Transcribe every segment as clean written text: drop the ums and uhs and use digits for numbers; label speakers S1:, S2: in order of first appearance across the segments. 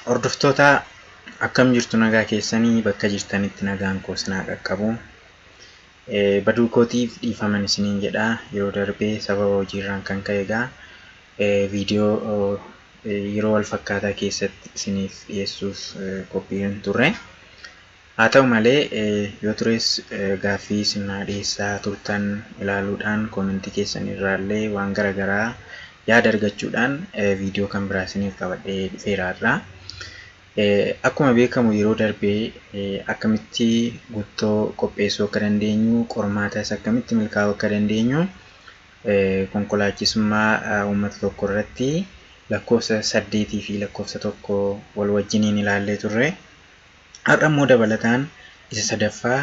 S1: Hordoftoota akkam jirtu nagaa keessanii bakka jirtanitti nagaan koo sinaa qaqqabu. Baduu kootiif dhiifaman isiniin jedha. Yeroo darbee sababa hojiirraan kan ka'e egaa viidiyoo yeroo wal fakkaataa keessatti isiniif dhiyeessuuf qophiin turre. Haa ta'u malee yoo tures gaaffii sinaa dhiyeessaa turtan ilaaluudhaan koomentii keessan irraallee waan garaagaraa yaada argachuudhaan viidiyoo kan biraa isiniif qabadhee dhufeera. Akkuma beekamu yeroo darbee akkamitti guuttoo qopheessuu akka dandeenyu, qormaatas akkamitti milkaa'uu akka dandeenyu konkolaachisummaa uummata tokko irratti lakkoofsa 8 fi lakkoofsa 1 wal wajjiniin ilaallee turre. Har'a immoo dabalataan isa sadaffaa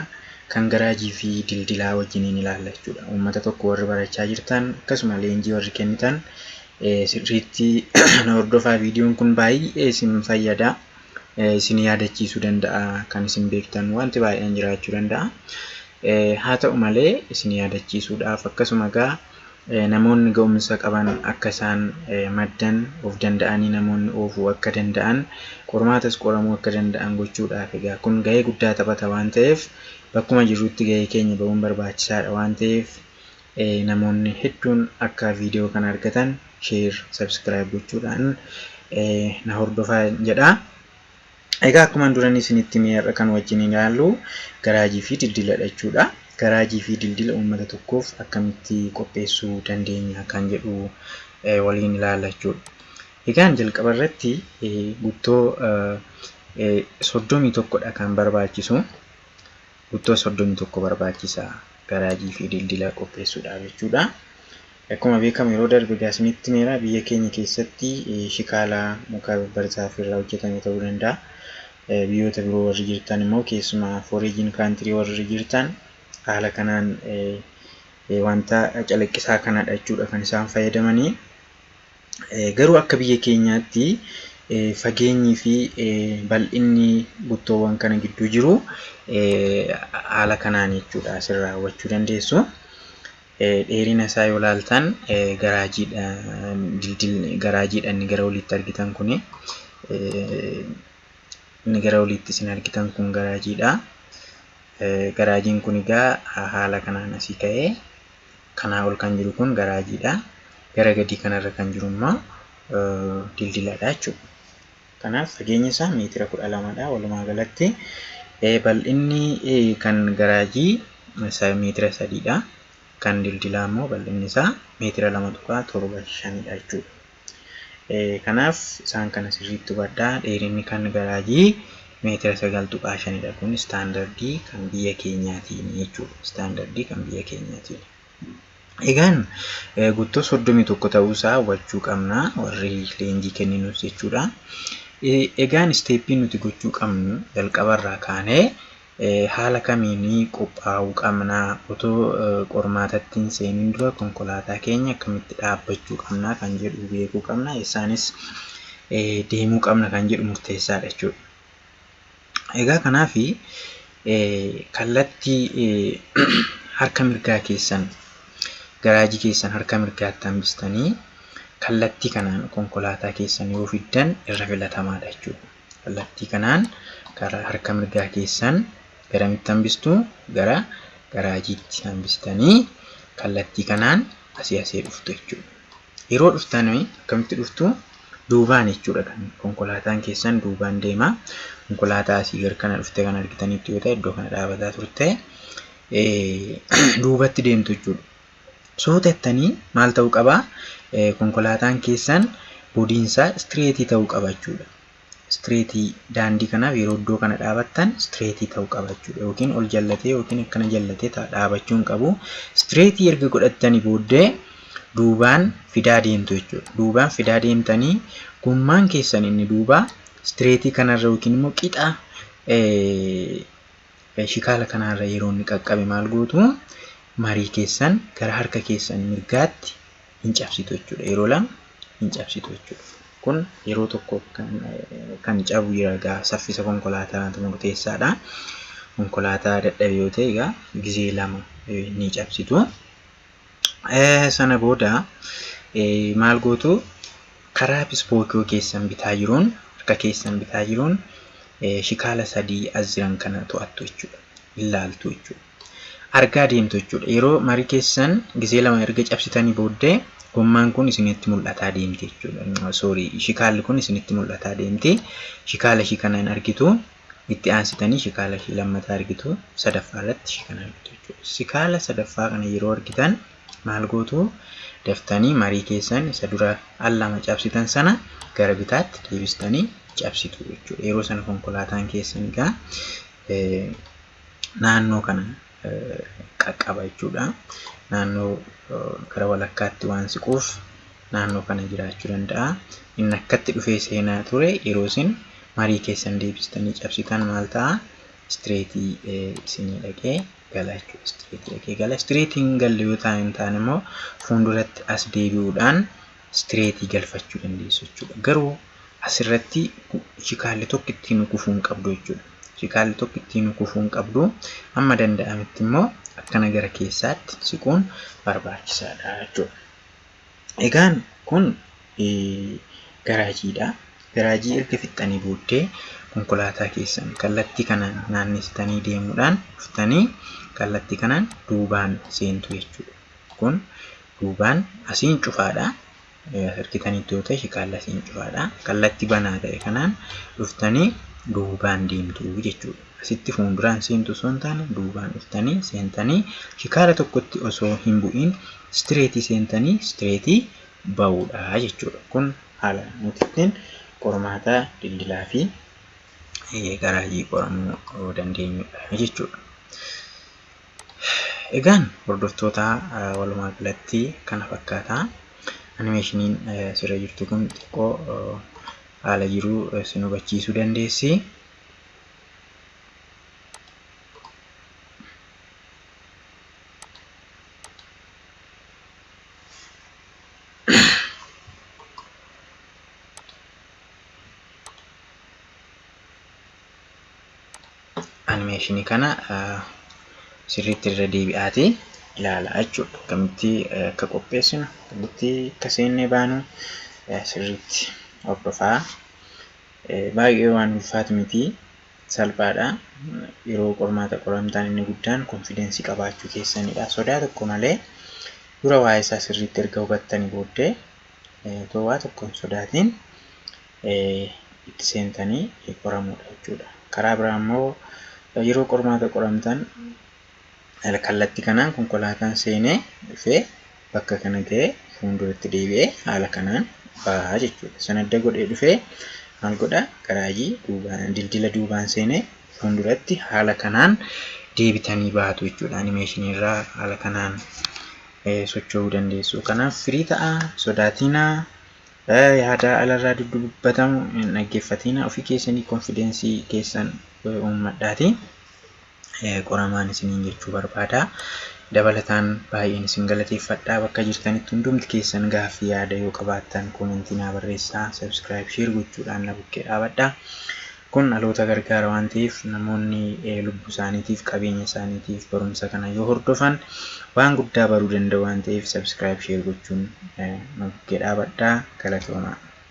S1: kan garaajii fi dildilaa wajjiniin ilaalla jechuudha. Uummata tokko warri barachaa jirtan akkasuma leenjii warri kennitan sirriitti hordofaa. Viidiyoon kun baay'ee isin fayyada. Isin yaadachiisuu danda'a, kan isin beektan wanti baay'een jiraachuu danda'a. Haa ta'u malee isin yaadachiisuudhaaf akkasuma egaa namoonni ga'umsa qaban akka isaan maddan of danda'anii namoonni oofuu akka danda'an, qormaatas qoramuu akka danda'an gochuudhaaf egaa kun gahee guddaa taphata waan ta'eef bakkuma jirrutti gahee keenya ba'uun barbaachisaadha waan ta'eef namoonni hedduun akka viidiyoo kana argatan share, subscribe gochuudhaan na hordofaa jedha. Egaa akkuma duraan isinitti mi'arra kan wajjin ilaallu garaajii fi dildiladha jechuudha. Garaajii fi dildila uummata tokkoof akkamitti qopheessuu dandeenya kan jedhu waliin ilaalla jechuudha. Egaan jalqaba irratti guuttoo 31dha kan barbaachisu. Guuttoo 31 barbaachisa garaajii fi dildila qopheessuudhaaf jechuudha. Akkuma beekamu yeroo darbe isinitti meera biyya keenya keessatti shikaala muka barzaaf irraa hojjetame ta'uu danda'a. Biyyoota biroo warri jirtan immoo keessumaa foreign country warri jirtan haala kanaan wanta calaqqisaa kanadha jechuudha kan isaan fayyadamanii. Garuu akka biyya keenyaatti fageenyii fi bal'inni guttoowwan kana gidduu jiru haala kanaan jechuudha asirraa hubachuu dandeessu. Dheerina isaa yoo ilaaltan garaajiidha inni gara oliitti argitan kuni. Inni gara oliitti isin argitan kun garaajiidha. Garaajiin kun egaa haala kanaan asii ka'ee kanaa ol kan jiru kun garaajiidha. Gara gadii kanarra kan jiru immoo dildiladha jechuudha. Kanaaf fageenyi isaa meetira 12dha walumaa galatti. Bal'inni kan garaajii meetira 3dha. Kan dildilaa immoo bal'inni isaa meetira 2.75dha jechuudha. Kanaaf isaan kana sirriitti hubadhaa. Dheerinni kan garaajii meetira 9.5dha. Kun istaandardii kan biyya keenyaatiin jechuudha. Istaandardii kan biyya keenyaatiin. Egaan guuttoo 31 ta'uusaa hubachuu qabna warri leenjii kenninus jechuudha. Egaan isteeppiin nuti gochuu qabnu jalqabarraa kaanee haala kamiin qophaa'uu qabna, otoo qormaatatti hin seeniin dura konkolaataa keenya akkamitti dhaabbachuu qabna kan jedhu beekuu qabna. Isaanis deemuu qabna kan jedhu murteessaadha jechuudha. Egaa kanaaf kallattii harka mirgaa keessan garaajii keessan harka mirgaatti hambistanii kallattii kanaan konkolaataa keessan yoo fiddan irra filatamaadha jechuudha. Kallattii kanaan karaa harka mirgaa keessan garamitti hambistu? Gara garaajiitti hambistanii kallattii kanaan asii dhuftu jechuudha. Yeroo dhuftan akkamitti dhuftu? Duubaan jechuudha. Kan konkolaataan keessan duubaan deema. Konkolaataa asii gara kana dhufte kan argitanitti yoo ta'e iddoo kana dhaabataa turte duubatti deemtu jechuudha. Sootettanii maal ta'uu qaba? Konkolaataan keessan boodiinsaa istireetii ta'uu qaba jechuudha. Istireetii daandii kanaaf yeroo iddoo kana dhaabattan istireetii ta'uu qaba jechuudha. Yookiin ol jallatee yookiin akkana jallatee dhaabachuu hin qabu. Istireetii erga godhattanii booddee duubaan fidaa deemtu jechuudha. Duubaan fidaa deemtanii gommaan keessan inni duubaa istireetii kanarra yookiin immoo qixa shikaala kanarra yeroo inni qaqqabe maal gootu? Marii keessan gara harka keessan mirgaatti hin cabsitu jechuudha. Yeroo lama hin cabsitu jechuudha. Kun yeroo tokko kan cabu egaa saffisa konkolaataa murteessaadha. Konkolaataa dadhabe yoo ta'e egaa gizee lama ni cabsitu. Sana booda maal gootu? Karaa pispookii keessan bitaa jiruun harka keessan bitaa jiruun shikaala 3 as jiran kana to'attu jechuudha. Ilaaltu jechuudha. Argaa deemtu jechuudha. Yeroo marii keessan gisee lama erga cabsitanii booddee gommaan kun isinitti mul'ataa deemti jechuudha. Shikaalli kun isinitti mul'ataa deemti. Shikaala ishii kana hin argitu. Itti aansitanii shikaala ishii lammataa argitu. Sadaffaa irratti ishii kana argitu jechuudha. Shikaala sadaffaa kana yeroo argitan maal gootu? Daftanii marii keessan isa dura al lama cabsitan sana gara bitaatti deebistanii cabsitu jechuudha. Yeroo sana konkolaataan keessan egaa naannoo kana qaqqaba jechuudha. Naannoo gara walakkaatti waan siquuf naannoo kana jiraachuu danda'a. Inni akkatti dhufee seenaa ture yeroo isin marii keessan deebistanii cabsitan maal ta'a? Istireetii isinii dhaqee gala jechuudha. Istireetii dhaqee gala. Istireetiin galle yoo ta'an immoo fuulduratti as deebi'uudhaan istireetii galfachuu dandeessu jechuudha. Garuu asirratti shikaalli tokko ittiin kufuu hin qabdu jechuudha. Shikaalli tokko ittiin kufuu hin qabdu. Amma danda'ametti immoo akkana gara keessaatti siquun barbaachisaadha jechuudha. Egaan kun garaajiidha. Garaajii erga fixxanii booddee konkolaataa keessan kallattii kanaan naannessitanii deemuudhaan dhuftanii kallattii kanaan duubaan seentu jechuudha. Kun duubaan asiin cufaadha. Harkitaniitti yoo ta'e shikaala asiin cufaadha. Kallattii banaa ta'e kanaan dhuftanii duubaan deemtu jechuudha. Asitti fuulduraan seentu osoo hin taane duubaan dhuftanii seentanii shikaala tokkotti osoo hin bu'iin istireetii seentanii istireetii ba'uudha jechuudha. Kun haala nuti ittiin qormaata dildilaa fi garaajii qoramuu dandeenyudha jechuudha. Egaan hordoftoota walumaa galatti kana fakkaata. Animeeshiniin sirra jirtu kun xiqqoo haala jiruu isin hubachiisuu dandeessi. Animeeshinii kana sirriitti irra deebi'aati ilaalaa jechuudha. Akkamitti akka qopheessinu, akkamitti akka seennee baanu sirriitti hordofaa. Baay'ee waan ulfaatu miti, salphaadha. Yeroo qormaata qoramtaan inni guddaan konfidensii qabaachuu keessanidha. Sodaa tokko malee dura waa'ee isaa sirriitti erga hubattanii booddee waa tokko hin sodaatiin itti seentanii qoramuudha jechuudha. Karaa biraa immoo yeroo qormaata qoramtan kallattii kanaan konkolaataan seenee dhufee bakka kana ga'ee fuulduratti deebi'ee haala kanaan bahaa jechuudha. Sana adda godhee dhufee maal godha? Garaajii duubaan dildila duubaan seenee fuulduratti haala kanaan deebitanii baatu jechuudha. Animeeshinii irraa haala kanaan socho'uu dandeessu. Kanaaf firii ta'a, sodaatinaa, yaada alarraa dubbatamu hin dhaggeeffatina. Ofii keessanii konfidensii keessan uummadhaati. Qoramaan isiniin jechuu barbaada. Dabalataan baay'een isin galateeffadhaa. Bakka jirtanitti hundumti keessan gaaffii yaada yoo qabaattan koomentii naa barreessaa, subscribe, share gochuudhaan na bukkee dhaabadhaa. Kun dhaloota gargaara waan ta'eef namoonni lubbuu isaaniitiif, qabeenya isaaniitiif barumsa kana yoo hordofan waan guddaa baruu danda'u waan ta'eef subscribe, share gochuun na bukkee dhaabadhaa. Galatoomaa.